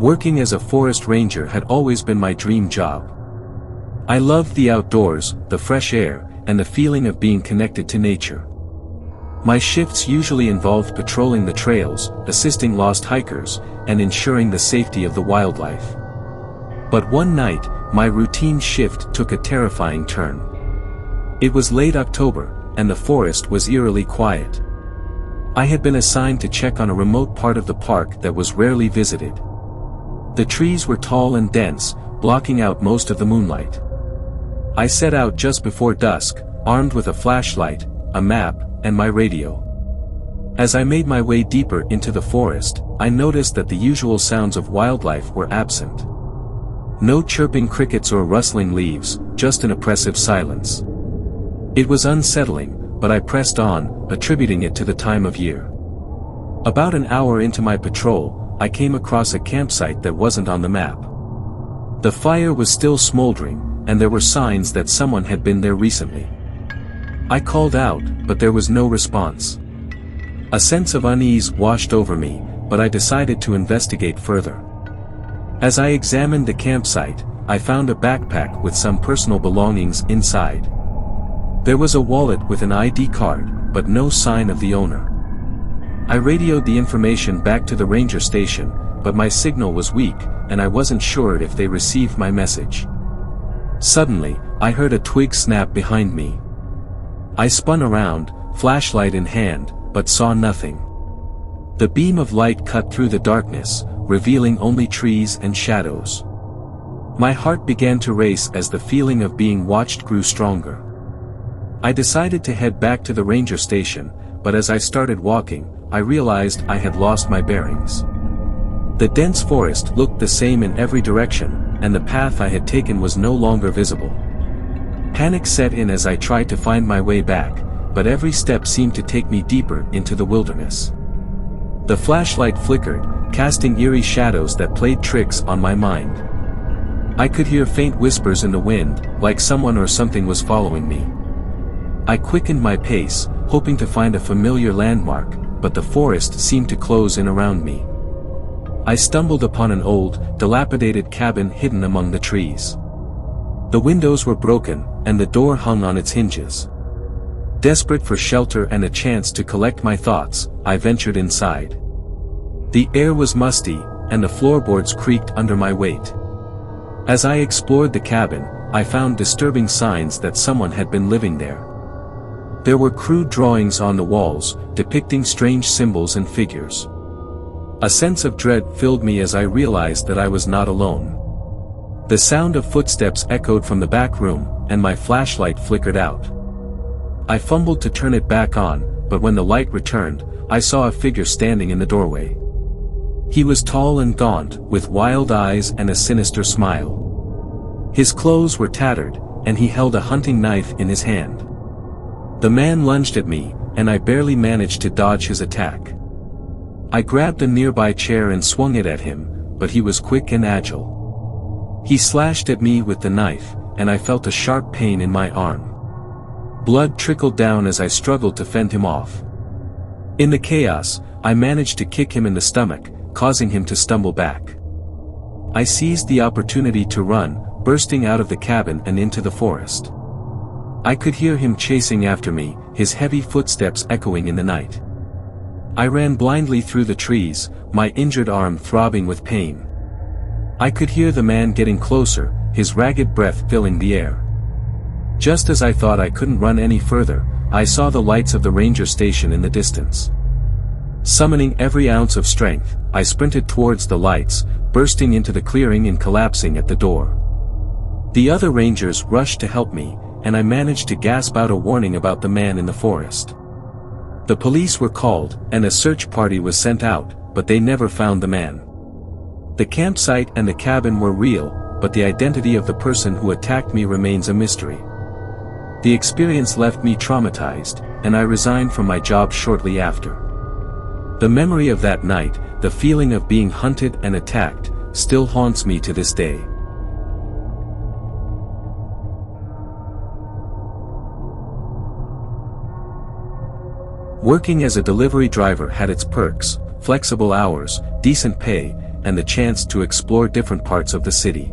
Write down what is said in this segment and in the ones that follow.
Working as a forest ranger had always been my dream job. I loved the outdoors, the fresh air, and the feeling of being connected to nature. My shifts usually involved patrolling the trails, assisting lost hikers, and ensuring the safety of the wildlife. But one night, my routine shift took a terrifying turn. It was late October, and the forest was eerily quiet. I had been assigned to check on a remote part of the park that was rarely visited. The trees were tall and dense, blocking out most of the moonlight. I set out just before dusk, armed with a flashlight, a map, and my radio. As I made my way deeper into the forest, I noticed that the usual sounds of wildlife were absent. No chirping crickets or rustling leaves, just an oppressive silence. It was unsettling, but I pressed on, attributing it to the time of year. About an hour into my patrol, I came across a campsite that wasn't on the map. The fire was still smoldering, and there were signs that someone had been there recently. I called out, but there was no response. A sense of unease washed over me, but I decided to investigate further. As I examined the campsite, I found a backpack with some personal belongings inside. There was a wallet with an ID card, but no sign of the owner. I radioed the information back to the ranger station, but my signal was weak, and I wasn't sure if they received my message. Suddenly, I heard a twig snap behind me. I spun around, flashlight in hand, but saw nothing. The beam of light cut through the darkness, revealing only trees and shadows. My heart began to race as the feeling of being watched grew stronger. I decided to head back to the ranger station, but as I started walking, I realized I had lost my bearings. The dense forest looked the same in every direction, and the path I had taken was no longer visible. Panic set in as I tried to find my way back, but every step seemed to take me deeper into the wilderness. The flashlight flickered, casting eerie shadows that played tricks on my mind. I could hear faint whispers in the wind, like someone or something was following me. I quickened my pace, hoping to find a familiar landmark, but the forest seemed to close in around me. I stumbled upon an old, dilapidated cabin hidden among the trees. The windows were broken, and the door hung on its hinges. Desperate for shelter and a chance to collect my thoughts, I ventured inside. The air was musty, and the floorboards creaked under my weight. As I explored the cabin, I found disturbing signs that someone had been living there. There were crude drawings on the walls, depicting strange symbols and figures. A sense of dread filled me as I realized that I was not alone. The sound of footsteps echoed from the back room, and my flashlight flickered out. I fumbled to turn it back on, but when the light returned, I saw a figure standing in the doorway. He was tall and gaunt, with wild eyes and a sinister smile. His clothes were tattered, and he held a hunting knife in his hand. The man lunged at me, and I barely managed to dodge his attack. I grabbed a nearby chair and swung it at him, but he was quick and agile. He slashed at me with the knife, and I felt a sharp pain in my arm. Blood trickled down as I struggled to fend him off. In the chaos, I managed to kick him in the stomach, causing him to stumble back. I seized the opportunity to run, bursting out of the cabin and into the forest. I could hear him chasing after me, his heavy footsteps echoing in the night. I ran blindly through the trees, my injured arm throbbing with pain. I could hear the man getting closer, his ragged breath filling the air. Just as I thought I couldn't run any further, I saw the lights of the ranger station in the distance. Summoning every ounce of strength, I sprinted towards the lights, bursting into the clearing and collapsing at the door. The other rangers rushed to help me, and I managed to gasp out a warning about the man in the forest. The police were called, and a search party was sent out, but they never found the man. The campsite and the cabin were real, but the identity of the person who attacked me remains a mystery. The experience left me traumatized, and I resigned from my job shortly after. The memory of that night, the feeling of being hunted and attacked, still haunts me to this day. Working as a delivery driver had its perks: flexible hours, decent pay, and the chance to explore different parts of the city.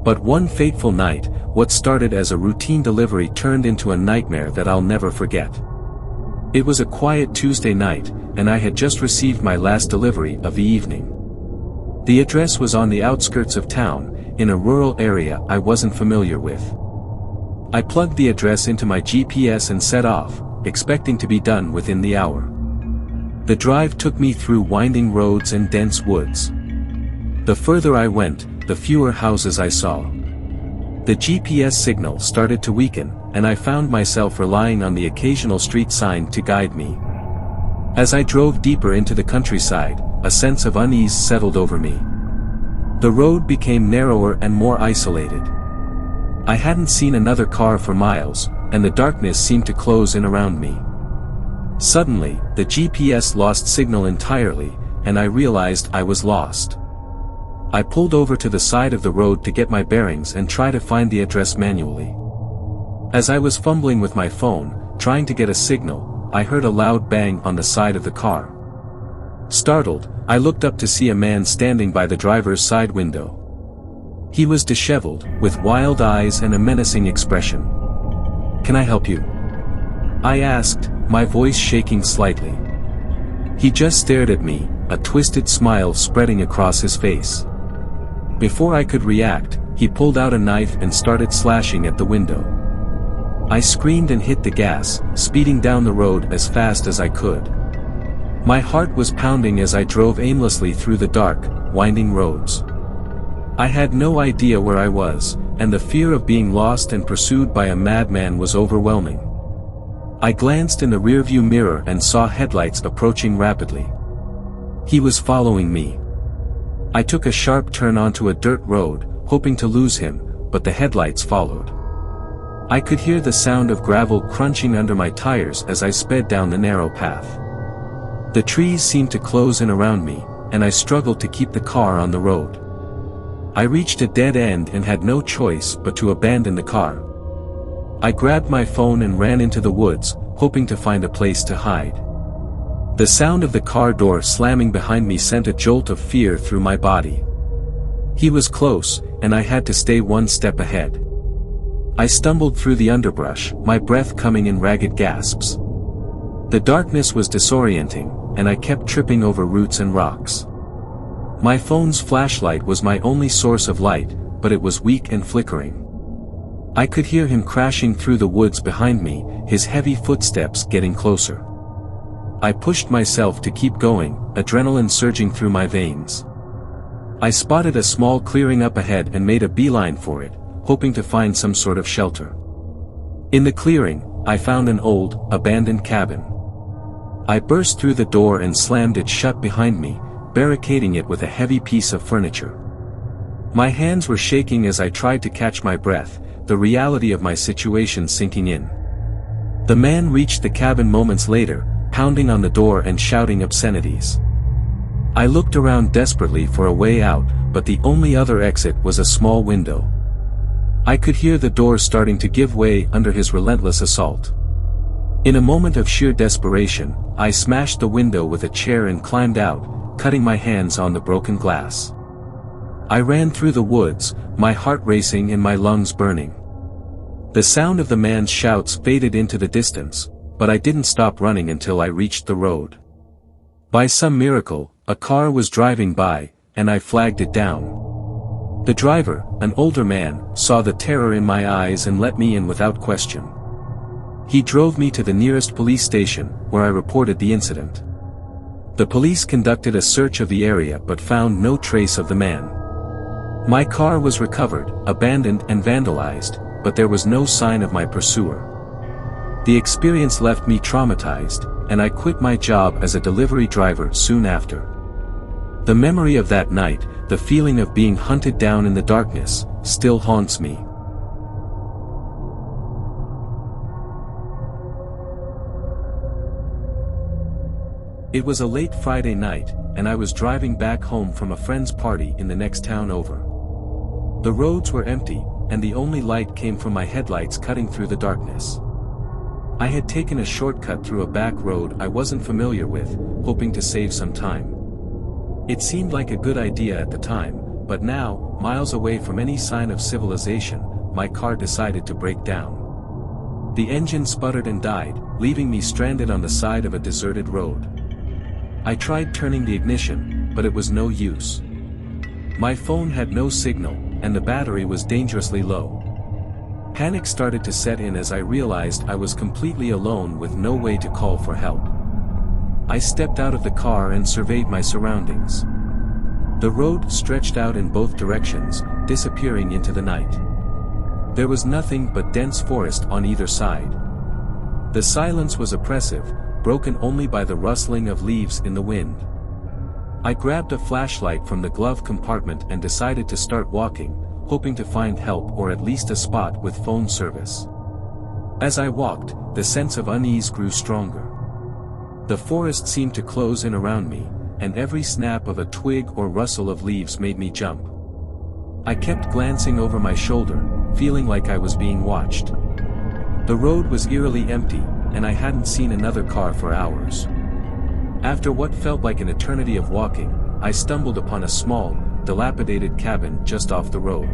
But one fateful night, what started as a routine delivery turned into a nightmare that I'll never forget. It was a quiet Tuesday night, and I had just received my last delivery of the evening. The address was on the outskirts of town, in a rural area I wasn't familiar with. I plugged the address into my GPS and set off, expecting to be done within the hour. The drive took me through winding roads and dense woods. The further I went, the fewer houses I saw. The GPS signal started to weaken, and I found myself relying on the occasional street sign to guide me. As I drove deeper into the countryside, a sense of unease settled over me. The road became narrower and more isolated. I hadn't seen another car for miles, and the darkness seemed to close in around me. Suddenly, the GPS lost signal entirely, and I realized I was lost. I pulled over to the side of the road to get my bearings and try to find the address manually. As I was fumbling with my phone, trying to get a signal, I heard a loud bang on the side of the car. Startled, I looked up to see a man standing by the driver's side window. He was disheveled, with wild eyes and a menacing expression. "Can I help you?" I asked, my voice shaking slightly. He just stared at me, a twisted smile spreading across his face. Before I could react, he pulled out a knife and started slashing at the window. I screamed and hit the gas, speeding down the road as fast as I could. My heart was pounding as I drove aimlessly through the dark, winding roads. I had no idea where I was, and the fear of being lost and pursued by a madman was overwhelming. I glanced in the rearview mirror and saw headlights approaching rapidly. He was following me. I took a sharp turn onto a dirt road, hoping to lose him, but the headlights followed. I could hear the sound of gravel crunching under my tires as I sped down the narrow path. The trees seemed to close in around me, and I struggled to keep the car on the road. I reached a dead end and had no choice but to abandon the car. I grabbed my phone and ran into the woods, hoping to find a place to hide. The sound of the car door slamming behind me sent a jolt of fear through my body. He was close, and I had to stay one step ahead. I stumbled through the underbrush, my breath coming in ragged gasps. The darkness was disorienting, and I kept tripping over roots and rocks. My phone's flashlight was my only source of light, but it was weak and flickering. I could hear him crashing through the woods behind me, his heavy footsteps getting closer. I pushed myself to keep going, adrenaline surging through my veins. I spotted a small clearing up ahead and made a beeline for it, hoping to find some sort of shelter. In the clearing, I found an old, abandoned cabin. I burst through the door and slammed it shut behind me, barricading it with a heavy piece of furniture. My hands were shaking as I tried to catch my breath, the reality of my situation sinking in. The man reached the cabin moments later, pounding on the door and shouting obscenities. I looked around desperately for a way out, but the only other exit was a small window. I could hear the door starting to give way under his relentless assault. In a moment of sheer desperation, I smashed the window with a chair and climbed out, cutting my hands on the broken glass. I ran through the woods, my heart racing and my lungs burning. The sound of the man's shouts faded into the distance, but I didn't stop running until I reached the road. By some miracle, a car was driving by, and I flagged it down. The driver, an older man, saw the terror in my eyes and let me in without question. He drove me to the nearest police station, where I reported the incident. The police conducted a search of the area but found no trace of the man. My car was recovered, abandoned and vandalized, but there was no sign of my pursuer. The experience left me traumatized, and I quit my job as a delivery driver soon after. The memory of that night, the feeling of being hunted down in the darkness, still haunts me. It was a late Friday night, and I was driving back home from a friend's party in the next town over. The roads were empty, and the only light came from my headlights cutting through the darkness. I had taken a shortcut through a back road I wasn't familiar with, hoping to save some time. It seemed like a good idea at the time, but now, miles away from any sign of civilization, my car decided to break down. The engine sputtered and died, leaving me stranded on the side of a deserted road. I tried turning the ignition, but it was no use. My phone had no signal, and the battery was dangerously low. Panic started to set in as I realized I was completely alone with no way to call for help. I stepped out of the car and surveyed my surroundings. The road stretched out in both directions, disappearing into the night. There was nothing but dense forest on either side. The silence was oppressive, broken only by the rustling of leaves in the wind. I grabbed a flashlight from the glove compartment and decided to start walking, hoping to find help or at least a spot with phone service. As I walked, the sense of unease grew stronger. The forest seemed to close in around me, and every snap of a twig or rustle of leaves made me jump. I kept glancing over my shoulder, feeling like I was being watched. The road was eerily empty, and I hadn't seen another car for hours. After what felt like an eternity of walking, I stumbled upon a small, dilapidated cabin just off the road.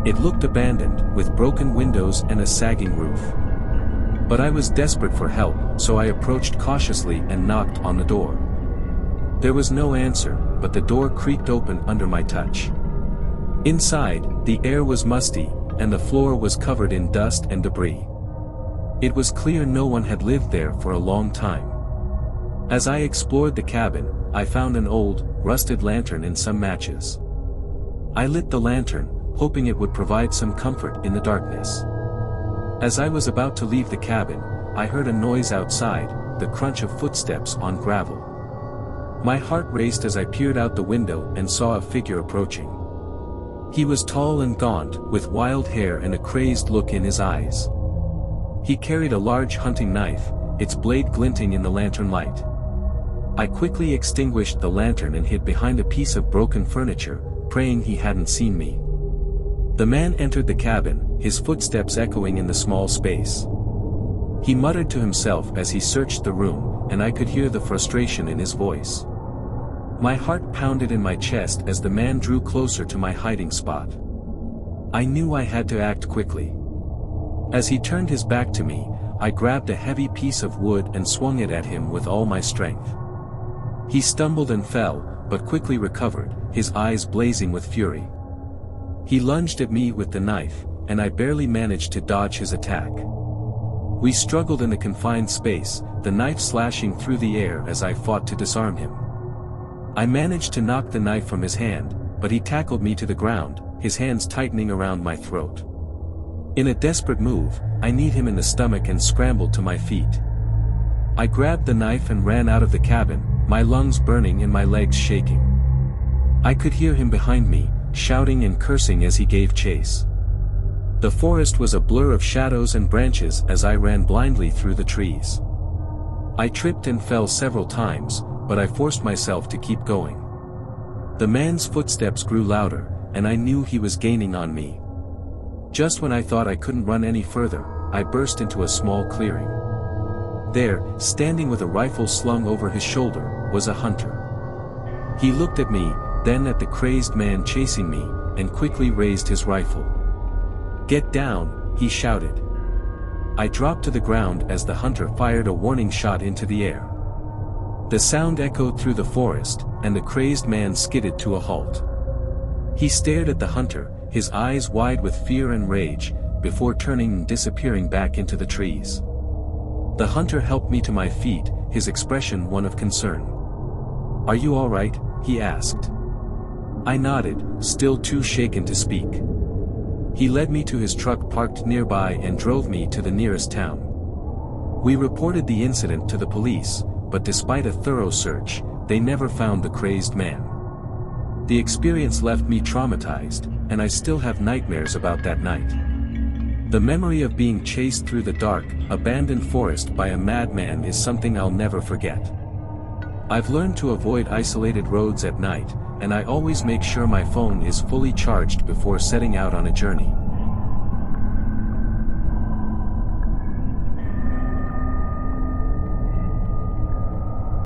It looked abandoned, with broken windows and a sagging roof. But I was desperate for help, so I approached cautiously and knocked on the door. There was no answer, but the door creaked open under my touch. Inside, the air was musty, and the floor was covered in dust and debris. It was clear no one had lived there for a long time. As I explored the cabin, I found an old, rusted lantern and some matches. I lit the lantern, hoping it would provide some comfort in the darkness. As I was about to leave the cabin, I heard a noise outside, the crunch of footsteps on gravel. My heart raced as I peered out the window and saw a figure approaching. He was tall and gaunt, with wild hair and a crazed look in his eyes. He carried a large hunting knife, its blade glinting in the lantern light. I quickly extinguished the lantern and hid behind a piece of broken furniture, praying he hadn't seen me. The man entered the cabin, his footsteps echoing in the small space. He muttered to himself as he searched the room, and I could hear the frustration in his voice. My heart pounded in my chest as the man drew closer to my hiding spot. I knew I had to act quickly. As he turned his back to me, I grabbed a heavy piece of wood and swung it at him with all my strength. He stumbled and fell, but quickly recovered, his eyes blazing with fury. He lunged at me with the knife, and I barely managed to dodge his attack. We struggled in the confined space, the knife slashing through the air as I fought to disarm him. I managed to knock the knife from his hand, but he tackled me to the ground, his hands tightening around my throat. In a desperate move, I kneed him in the stomach and scrambled to my feet. I grabbed the knife and ran out of the cabin, my lungs burning and my legs shaking. I could hear him behind me, shouting and cursing as he gave chase. The forest was a blur of shadows and branches as I ran blindly through the trees. I tripped and fell several times, but I forced myself to keep going. The man's footsteps grew louder, and I knew he was gaining on me. Just when I thought I couldn't run any further, I burst into a small clearing. There, standing with a rifle slung over his shoulder, was a hunter. He looked at me, then at the crazed man chasing me, and quickly raised his rifle. "Get down," he shouted. I dropped to the ground as the hunter fired a warning shot into the air. The sound echoed through the forest, and the crazed man skidded to a halt. He stared at the hunter, his eyes wide with fear and rage, before turning and disappearing back into the trees. The hunter helped me to my feet, his expression one of concern. "Are you all right?" he asked. I nodded, still too shaken to speak. He led me to his truck parked nearby and drove me to the nearest town. We reported the incident to the police, but despite a thorough search, they never found the crazed man. The experience left me traumatized, and I still have nightmares about that night. The memory of being chased through the dark, abandoned forest by a madman is something I'll never forget. I've learned to avoid isolated roads at night, and I always make sure my phone is fully charged before setting out on a journey.